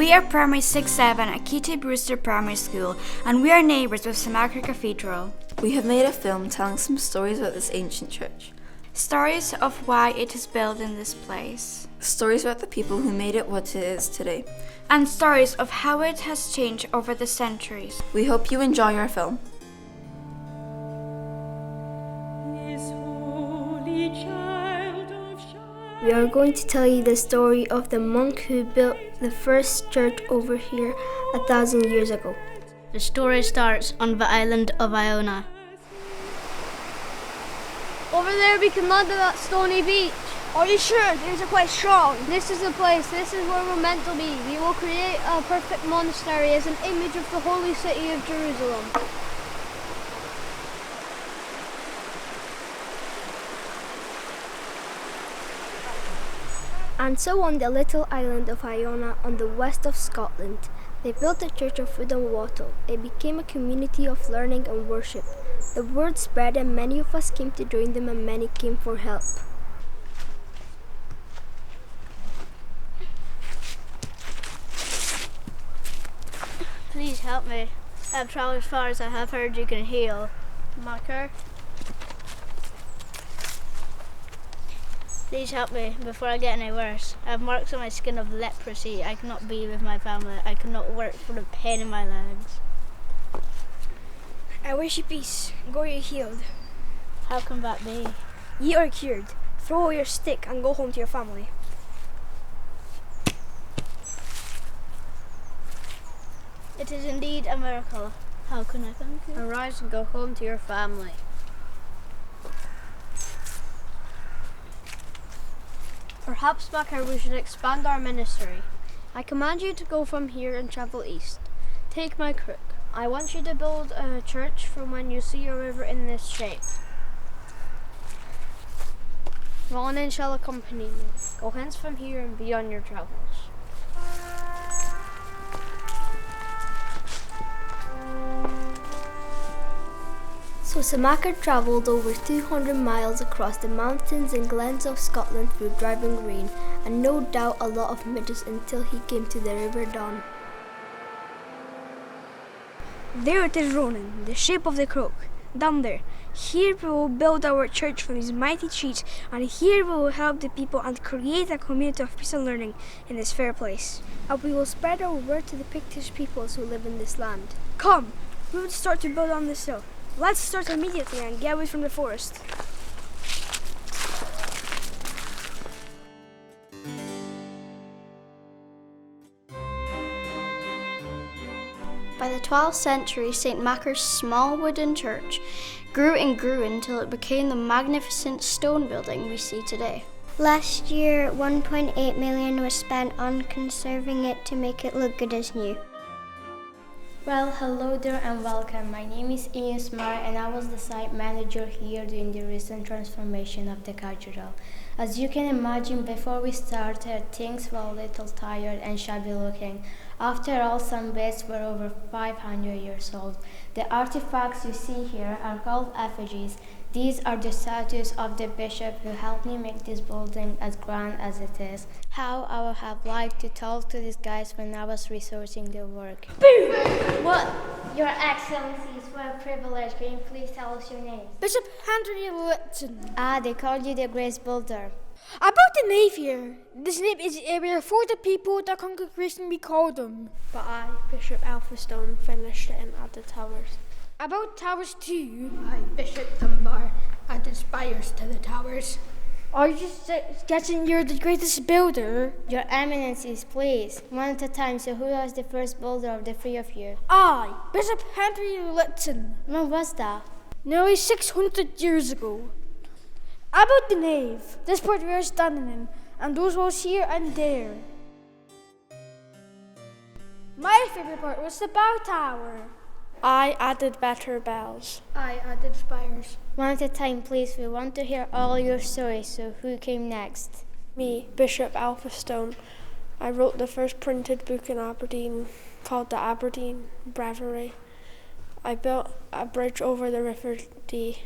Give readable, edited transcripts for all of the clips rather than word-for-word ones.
We are Primary 6-7 at Kittybrewster Primary School, and we are neighbours with St Machar Cathedral. We have made a film telling some stories about this ancient church. Stories of why it is built in this place. Stories about the people who made it what it is today. And stories of how it has changed over the centuries. We hope you enjoy our film. We are going to tell you the story of the monk who built the first church over here 1,000 years ago. The story starts on the island of Iona. Over there we can land at that stony beach. Are you sure? Things are quite strong. This is the place. This is where we're meant to be. We will create a perfect monastery as an image of the holy city of Jerusalem. And so on the little island of Iona on the west of Scotland, they built a church of wood and wattle. It became a community of learning and worship. The word spread and many of us came to join them and many came for help. Please help me. I've traveled as far as I have heard you can heal. Machar. Please help me before I get any worse. I have marks on my skin of leprosy. I cannot be with my family. I cannot work for the pain in my legs. I wish you peace. Go ye healed. How can that be? Ye are cured. Throw away your stick and go home to your family. It is indeed a miracle. How can I thank you? Arise and go home to your family. Perhaps, Machar, we should expand our ministry. I command you to go from here and travel east. Take my crook. I want you to build a church from when you see a river in this shape. Ronan shall accompany you. Go hence from here and be on your travels. So St Machar travelled over 200 miles across the mountains and glens of Scotland through driving rain, and no doubt a lot of midges until he came to the River Don. There it is, Ronan, the shape of the crook. Down there. Here we will build our church from these mighty trees, and here we will help the people and create a community of peace and learning in this fair place. And we will spread our word to the Pictish peoples who live in this land. Come, we will start to build on this hill. Let's start immediately and get away from the forest. By the 12th century, St Machar's small wooden church grew and grew until it became the magnificent stone building we see today. Last year, 1.8 million was spent on conserving it to make it look good as new. Well, hello there and welcome. My name is St Machar and I was the site manager here during the recent transformation of the Cathedral. As you can imagine, before we started, things were a little tired and shabby looking. After all, some beds were over 500 years old. The artifacts you see here are called effigies. These are the statues of the bishop who helped me make this building as grand as it is. How I would have liked to talk to these guys when I was researching their work. What? Your Excellencies, what a privilege. Can you please tell us your name? Bishop Henry Litton. Ah, they called you the Grace Builder. About the nave here. This nave is area for the people, the congregation we call them. But I, Bishop Alphastone, finished it and added towers. About towers too. I, Bishop Dunbar, added spires to the towers. Are you guessing you're the greatest builder? Your Eminencies, please. One at a time, so who was the first builder of the three of you? I, Bishop Henry Litton. When was that? Nearly 600 years ago. About the nave, this part we are standing in, and those walls here and there. My favorite part was the bow tower. I added better bells. I added spires. One at a time, please. We want to hear all your stories, so who came next? Me, Bishop Alphastone. I wrote the first printed book in Aberdeen called the Aberdeen Breviary. I built a bridge over the River Dee.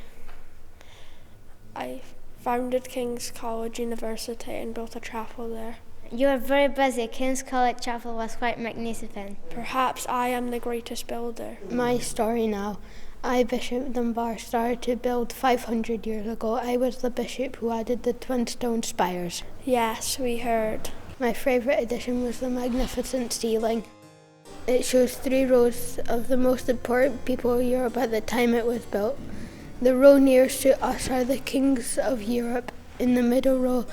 I founded King's College University and built a chapel there. You are very busy. King's College Chapel was quite magnificent. Perhaps I am the greatest builder. My story now. I, Bishop Dunbar, started to build 500 years ago. I was the bishop who added the twin stone spires. Yes, we heard. My favourite addition was the magnificent ceiling. It shows 3 rows of the most important people of Europe at the time it was built. The row nearest to us are the kings of Europe. In the middle row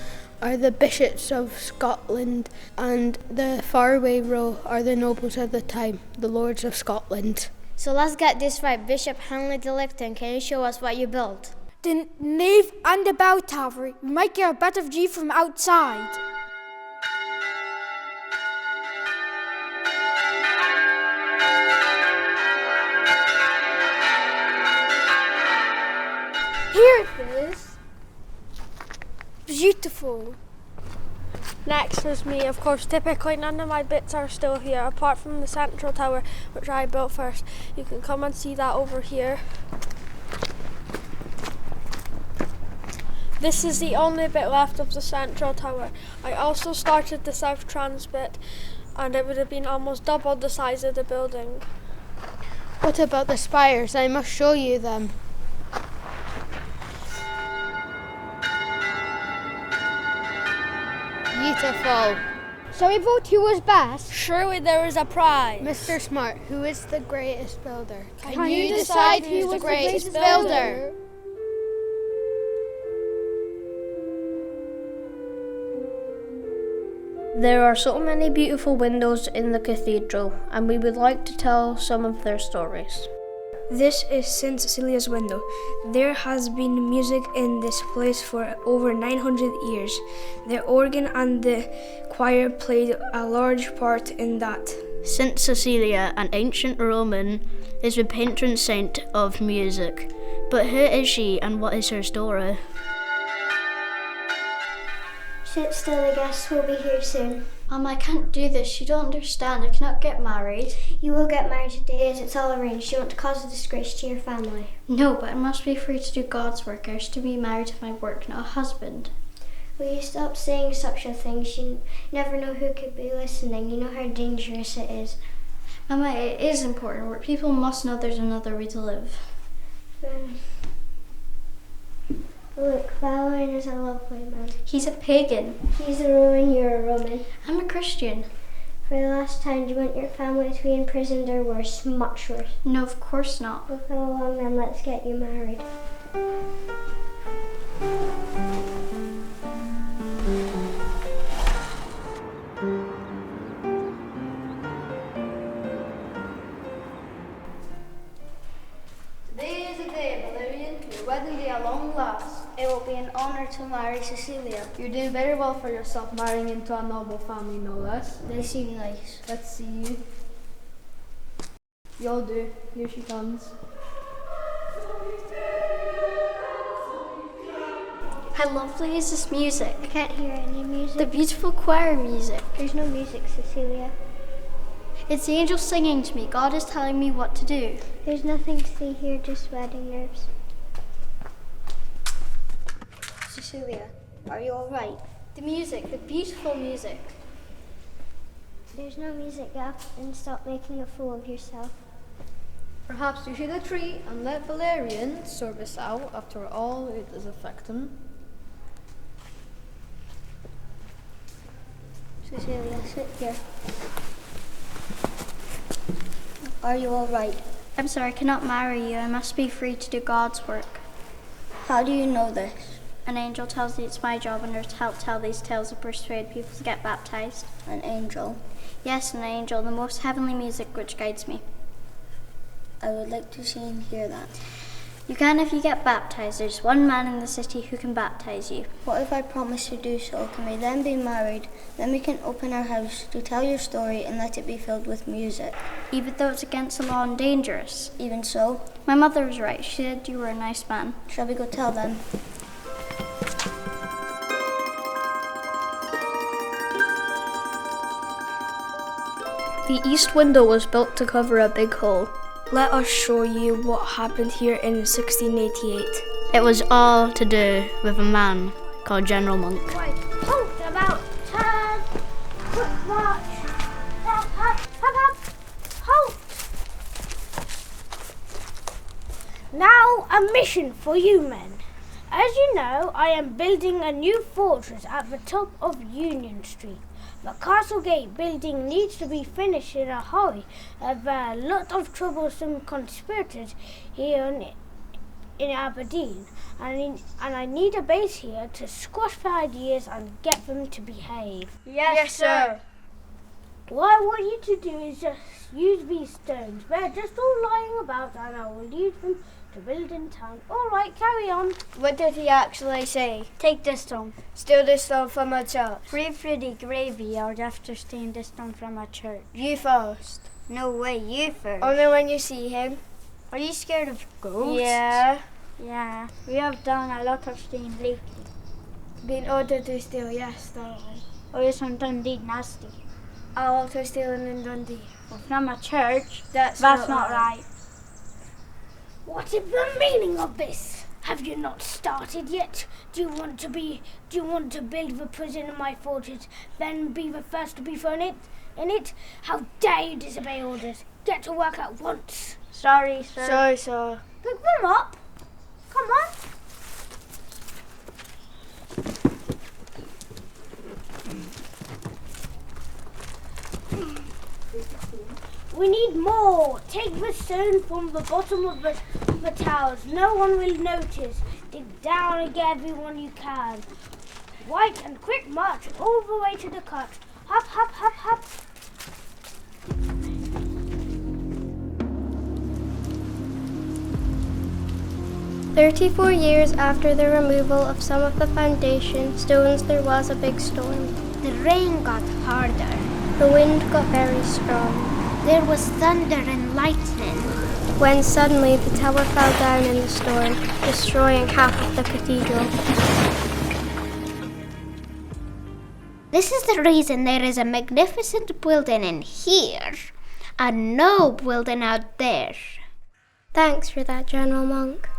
are the bishops of Scotland, and the faraway row are the nobles of the time, the lords of Scotland. So let's get this right. Bishop Henry de Licton, can you show us what you built? The nave and the bell tower. You might get a better view from outside. Here it is. Beautiful. Next is me. Of course, typically none of my bits are still here, apart from the central tower, which I built first. You can come and see that over here. This is the only bit left of the central tower. I also started the south trans bit, and it would have been almost double the size of the building. What about the spires? I must show you them. Beautiful. Shall we vote who was best? Surely there is a prize. Mr. Smart, who is the greatest builder? Can you decide who was the greatest builder? There are so many beautiful windows in the cathedral, and we would like to tell some of their stories. This is St Cecilia's window. There has been music in this place for over 900 years. The organ and the choir played a large part in that. St Cecilia, an ancient Roman, is the patron saint of music. But who is she and what is her story? Sit still, the guests will be here soon. I can't do this. You don't understand. I cannot get married. You will get married today as it's all arranged. You want to cause a disgrace to your family. No, but I must be free to do God's work. I wish to be married to my work, not a husband. Will you stop saying such a thing? You never know who could be listening. You know how dangerous it is. Mama, it is important work. People must know there's another way to live. Look, Valentine is a lovely man. He's a pagan. He's a Roman, you're a Roman. I'm a Christian. For the last time, do you want your family to be imprisoned or worse? Much worse. No, of course not. Well, come along then, let's get you married. Today is a day, Valerian. Your wedding day at long last. It will be an honour to marry Cecilia. You're doing very well for yourself, marrying into a noble family, no less. They seem nice. Let's see you. You'll do. Here she comes. How lovely is this music? I can't hear any music. The beautiful choir music. There's no music, Cecilia. It's the angels singing to me. God is telling me what to do. There's nothing to see here, just wedding nerves. Cecilia, are you all right? The music, the beautiful music. There's no music, get up and stop making a fool of yourself. Perhaps you should retreat and let Valerian sort this out. After all, it is a victim. Cecilia, sit here. Are you all right? I'm sorry, I cannot marry you. I must be free to do God's work. How do you know this? An angel tells me it's my job and to help tell these tales and persuade people to get baptized. An angel? Yes, an angel, the most heavenly music which guides me. I would like to see and hear that. You can if you get baptized. There's one man in the city who can baptize you. What if I promise to do so? Can we then be married? Then we can open our house to tell your story and let it be filled with music. Even though it's against the law and dangerous? Even so? My mother was right. She said you were a nice man. Shall we go tell them? The east window was built to cover a big hole. Let us show you what happened here in 1688. It was all to do with a man called General Monk. Right, hold about turn. Now, a mission for you men. As you know, I am building a new fortress at the top of Union Street. The castle gate building needs to be finished in a hurry. There are a lot of troublesome conspirators here in Aberdeen, and I need a base here to squash their ideas and get them to behave. Yes, sir. What I want you to do is just use these stones. They're just all lying about and I will use them to build in town. Alright, carry on. What did he actually say? Take this stone. Steal this stone from a church. Pray for the graveyard after stealing this stone from a church. You first. No way, you first. Only when you see him. Are you scared of ghosts? Yeah. Yeah, we have done a lot of stealing lately. Been ordered to steal, yes, darling. Oh, yes, I'm Dundee nasty. I also stealing in Dundee. Well, from a church? That's not not right. What is the meaning of this? Have you not started yet? Do you want to build the prison in my fortress, then be the first to be thrown in it? How dare you disobey orders? Get to work at once. Sorry, sir. Sorry, sir. Pick them up. Come on. We need more. Take the stone from the bottom of the towers. No one will notice. Dig down and get everyone you can. White and quick march all the way to the cut. Hop, hop, hop, hop. "34 years after the removal of some of the foundation stones, there was a big storm. The rain got harder. The wind got very strong. There was thunder and lightning. When suddenly the tower fell down in the storm, destroying half of the cathedral. This is the reason there is a magnificent building in here, and no building out there." Thanks for that, General Monk.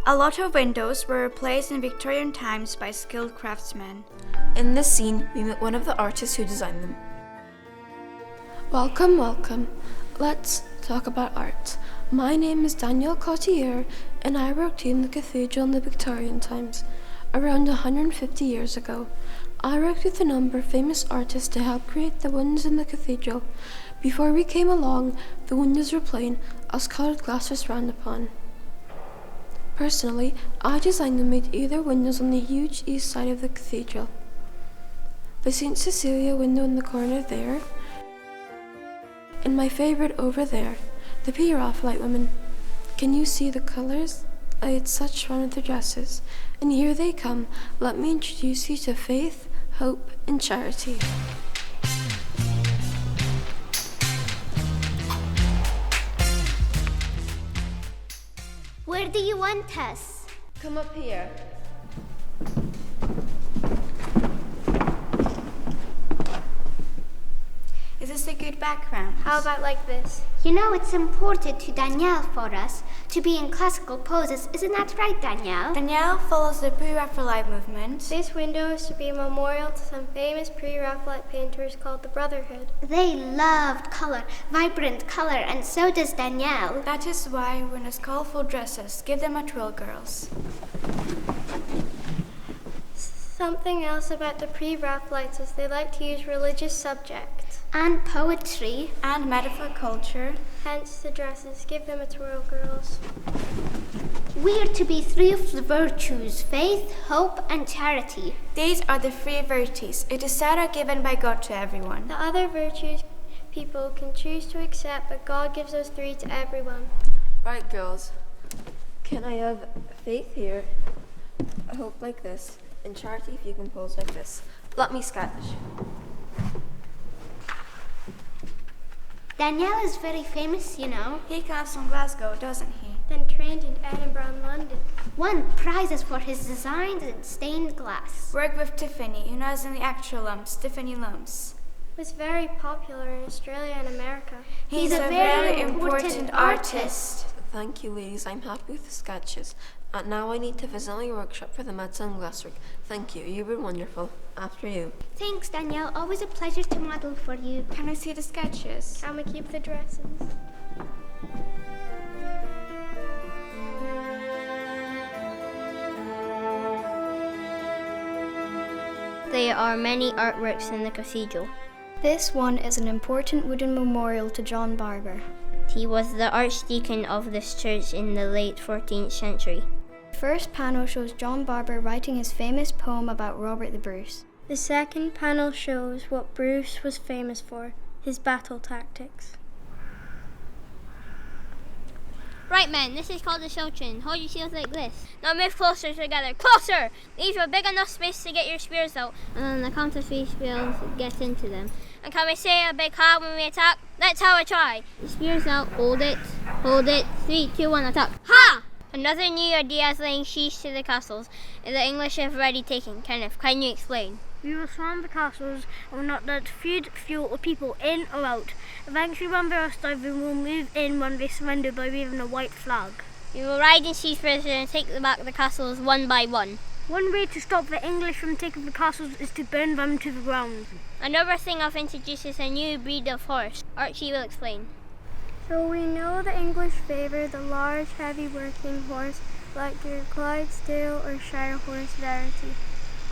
A lot of windows were replaced in Victorian times by skilled craftsmen. In this scene, we meet one of the artists who designed them. Welcome, welcome. Let's talk about art. My name is Daniel Cottier, and I worked here in the cathedral in the Victorian times, around 150 years ago. I worked with a number of famous artists to help create the windows in the cathedral. Before we came along, the windows were plain, as coloured glass was frowned upon. Personally, I designed and made either windows on the huge east side of the cathedral. The St Cecilia window in the corner there, and my favourite over there, the Pre-Raphaelite women. Can you see the colours? I had such fun with their dresses. And here they come. Let me introduce you to Faith, Hope and Charity. Where do you want us? Come up here. Is this a good background? How about like this? You know it's important to Danielle for us to be in classical poses. Isn't that right, Danielle? Danielle follows the Pre-Raphaelite movement. This window is to be a memorial to some famous Pre-Raphaelite painters called the Brotherhood. They loved color, vibrant color, and so does Danielle. That is why wear those colorful dresses. Give them a twirl, girls. Something else about the Pre-Raphaelites is they like to use religious subjects. And poetry. And metaphor culture. Hence the dresses. Give them a twirl, girls. We are to be three of the virtues: faith, hope, and charity. These are the three virtues. It is said are given by God to everyone. The other virtues people can choose to accept, but God gives those three to everyone. Right, girls. Can I have faith here? Hope like this. And charity if you can pose like this. Let me sketch. Danielle is very famous, you know. He comes from Glasgow, doesn't he? Then trained in Edinburgh and London. Won prizes for his designs in stained glass. Worked with Tiffany, who knows in the actual lumps, Tiffany Lumps. Was very popular in Australia and America. He's a very important artist. Thank you, ladies. I'm happy with the sketches. Now I need to visit my workshop for the medicine and glasswork. Thank you. You've been wonderful. After you. Thanks, Danielle. Always a pleasure to model for you. Can I see the sketches? Can we keep the dresses? There are many artworks in the cathedral. This one is an important wooden memorial to John Barber. He was the archdeacon of this church in the late 14th century. The first panel shows John Barber writing his famous poem about Robert the Bruce. The second panel shows what Bruce was famous for, his battle tactics. Right, men, this is called the Shilchin. Hold your shields like this. Now move closer together. Closer! Leave a big enough space to get your spears out. And on the count of 3 spears, get into them. And can we say a big ha when we attack? Let's have a try. Spears out. Hold it. Hold it. 3, 2, 1, attack. Ha! Another new idea is laying siege to the castles. The English have already taken. Kenneth, can you explain? We will surround the castles and will not let food, fuel, or people in or out. Eventually, when they are starving, we will move in when they surrender by waving a white flag. We will ride in siege first and take back the castles one by one. One way to stop the English from taking the castles is to burn them to the ground. Another thing I've introduced is a new breed of horse. Archie will explain. So we know the English favour the large, heavy working horse like your Clydesdale or Shire horse Verity.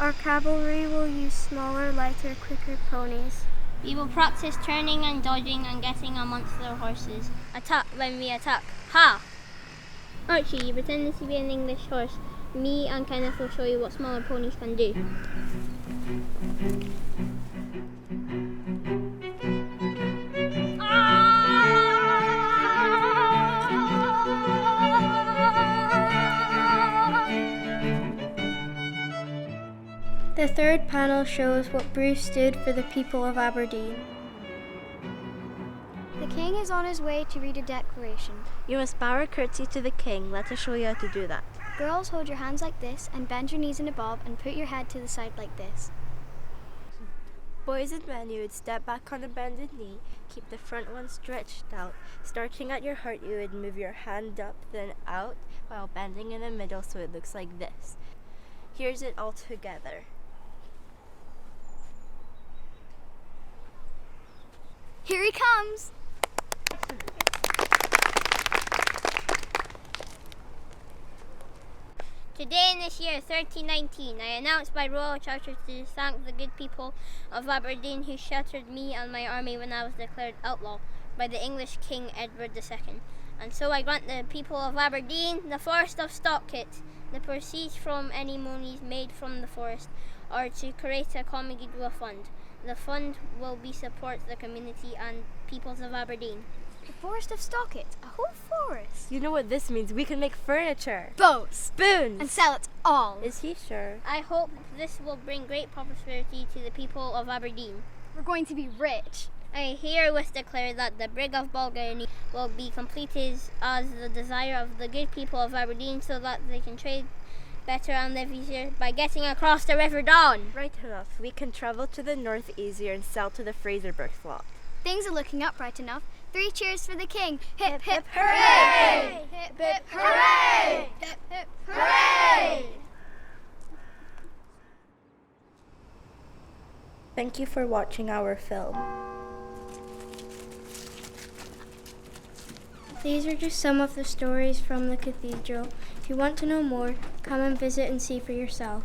Our cavalry will use smaller, lighter, quicker ponies. We will practice turning and dodging and getting amongst their horses. Attack when we attack. Ha! Archie, you pretend to be an English horse. Me and Kenneth will show you what smaller ponies can do. The third panel shows what Bruce did for the people of Aberdeen. The king is on his way to read a declaration. You must bow a curtsy to the king. Let us show you how to do that. Girls, hold your hands like this and bend your knees in a bob and put your head to the side like this. Boys and men, you would step back on a bended knee, keep the front one stretched out. Starting at your heart, you would move your hand up, then out, while bending in the middle so it looks like this. Here's it all together. Here he comes! Today in this year, 1319, I announce by royal charter to thank the good people of Aberdeen who sheltered me and my army when I was declared outlaw by the English King Edward II. And so I grant the people of Aberdeen the forest of Stockit. The proceeds from any monies made from the forest are to create a common goodwill fund. The fund will be support the community and peoples of Aberdeen. The forest of Stockit, a whole forest. You know what this means? We can make furniture, bows, spoons, and sell it all. Is he sure? I hope this will bring great prosperity to the people of Aberdeen. We're going to be rich. I herewith declare that the brig of Bulgari will be completed as the desire of the good people of Aberdeen so that they can trade better and live easier by getting across the River Don. Right enough. We can travel to the north easier and sail to the Fraserburgh slot. Things are looking up right enough. 3 cheers for the king. Hip, hip, hooray! Hip, hip, hooray! Hip, hip, hooray! Thank you for watching our film. These are just some of the stories from the cathedral. If you want to know more, come and visit and see for yourself.